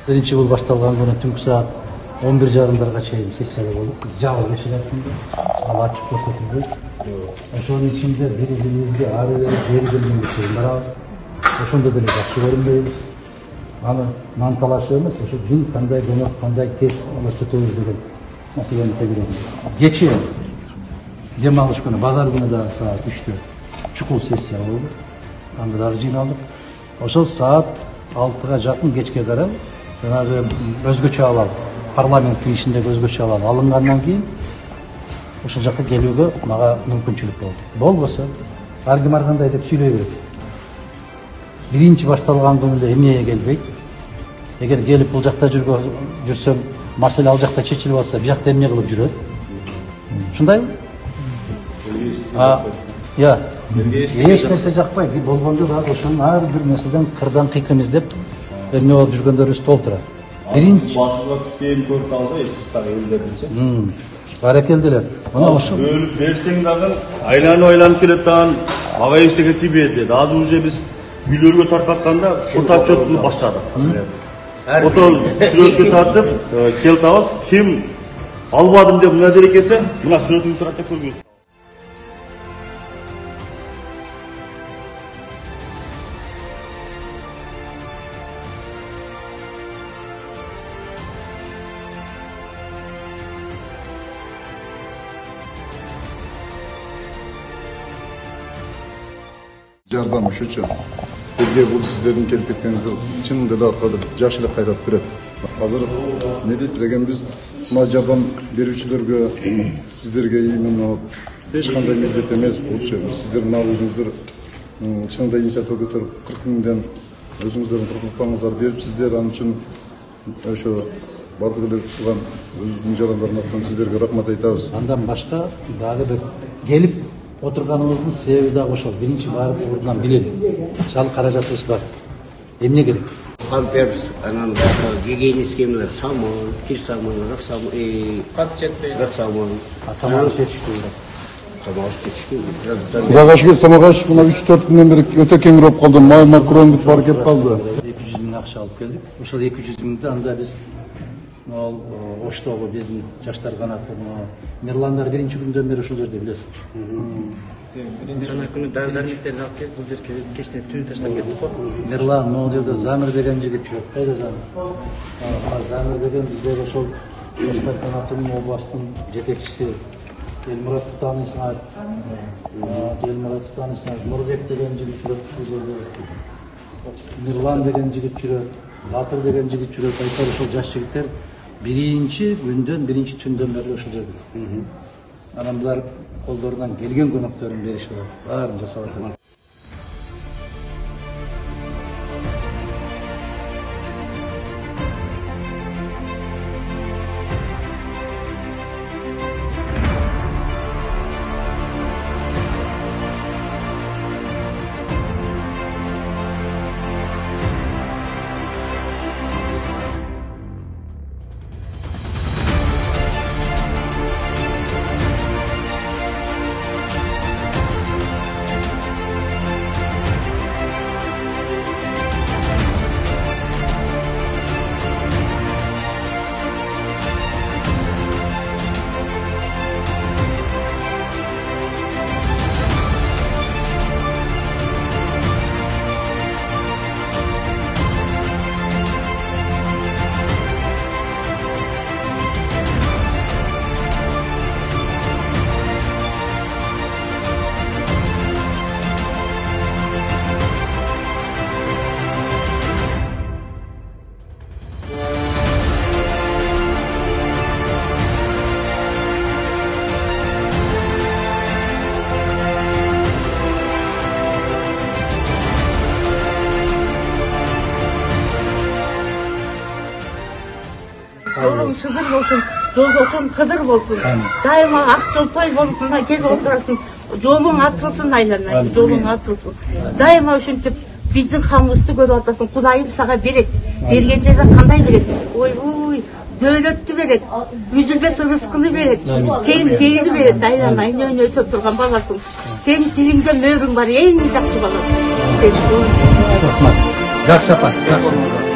Birinchi yıl baştalgan günü tüm saat 11:30'larga çeyin sessiyada olduk. Jabır geçilerkinde al açıp ko'rsatildi. Ошонун ичинде бири-бирибизге ары бери жери келгенге чейин барабыз. Ошондо деле жакшы көрүнбөйбүз. Аны нан талашы эмес, ошо күн кандай көмөк, кандай тез алыштырабыз деген маселени тегеребиз. Кечээ дем алыш күнү, базар күнү да саат 3'тө чукул сессия болду. Анда дагы жыйналдык. Ошол саат 6'ga жакын кечке карай жанагы өзгөчө абал, парламенттин ичиндеги өзгөчө абал алынгандан кийин ошол жакка келүүгө мага мүмкүнчүлүк болду. Болбосо ар ким ар кандай деп сүйлөй берет. Биринчи башталган күнүндө эмнеге келбейт? Эгер келип бул жакта жүрсөм, маселе ал жакта чечилип атса, бу жакта эмне кылып жүрөт? Ушундайбы? Я. Эч нерсе жакпайт. Болгондо дагы ошонун ар бир нерседен кырдан кыйкым издеп эмне болуп жүргөндөрүбүз толтура. Биринчи башыга түштөйм көрүп калды, эсиктагы элдердинчи. Баракелдилер. Мына ошо бөлүп берсең дагы айланып келет дагы мага эчтеке тийбейт. Азыр уже биз үйлөргө таркатканда фотоотчетты баштадык. Фото сүрөткө тартып келтабыз, ким албадым деп назар экесе, мына сүрөтүн турат деп көргүз. Жардам ушучу. Бизге бул сиздердин келип кеткениңиздер чынында да аркылуу жакшы эле кайрат берет. Азыр не дейт деген биз мына жардам берүүчүлөргө, сиздерге именно эч кандай милдет эмес болчу. Сиздердин өзүңүздөр чынында инициатива көтөрүп 40 миңден өзүңүздөрдүн курултуңуздар берипсиздер. Анын үчүн ошо бардык эле турган өзүбүздүн жарандарына сиздерге рахмат айтабыз. Андан башка дагы бир келип отурганыбыздын себеби дагы ошол. Биринчи барып ордунан билели. Мисалы каражатыбыз бар. Эмне керек? Памперс, анан гигиенический эмелер, самон, киш самон, кат жетпейт. Самон. Тамак жетишпейт. Тамак жетишпейт. Кудайга тамагаш мына 3-4 күндөн бери өтө кең болуп калды. Май макарондук бар кеп калды. 200 миң акча алып келдик. Ошол 200 миңди анда биз Оштогу биздин жаштар канаты Мирландар биринчи күндөн бери ошол жерде билесиз. Жана күнү дәрмектерди алып келип, бул жерге кечне түн таштап кеттик го. Мирлан, могул жерде Замир деген жигит жүрөт. Кайда Замир? Замир деген биздеги ошол жаштар канатынын областтын жетекчиси. Элмуратты таанысыңар. Элмуратты таанысыңар. Нурбек деген жигит жүрөт бул жерде. Мирлан деген жигит жүрөт. Батыр деген жигит жүрөт. Айтар ошол жаш жигиттер биринчи күндөн, биринчи түндөн бери ошол жерде. Анан булар колдорунан келген көмөктөрүн беришип атат. Баарын жасап атат. Yolun şıdır olsun, yolun kıdır olsun. Daima aktoltoy bolup buna gelip oturasın. Yolun açılsın aylanay, yolun açılsın. Daima şuntip bizim kamımızды görüp atasın. Kudayım sana beret. Bergende de kanday beret. Oy oy, dövlöttü beret. Üzülmesi rızkını beret. Keyin değildi beret. Aylanay, ne ötüp durgan balasın. Senin dilinde möhrün var, en jakşı balasın. Rahmat. Жақсы апа, жақсы.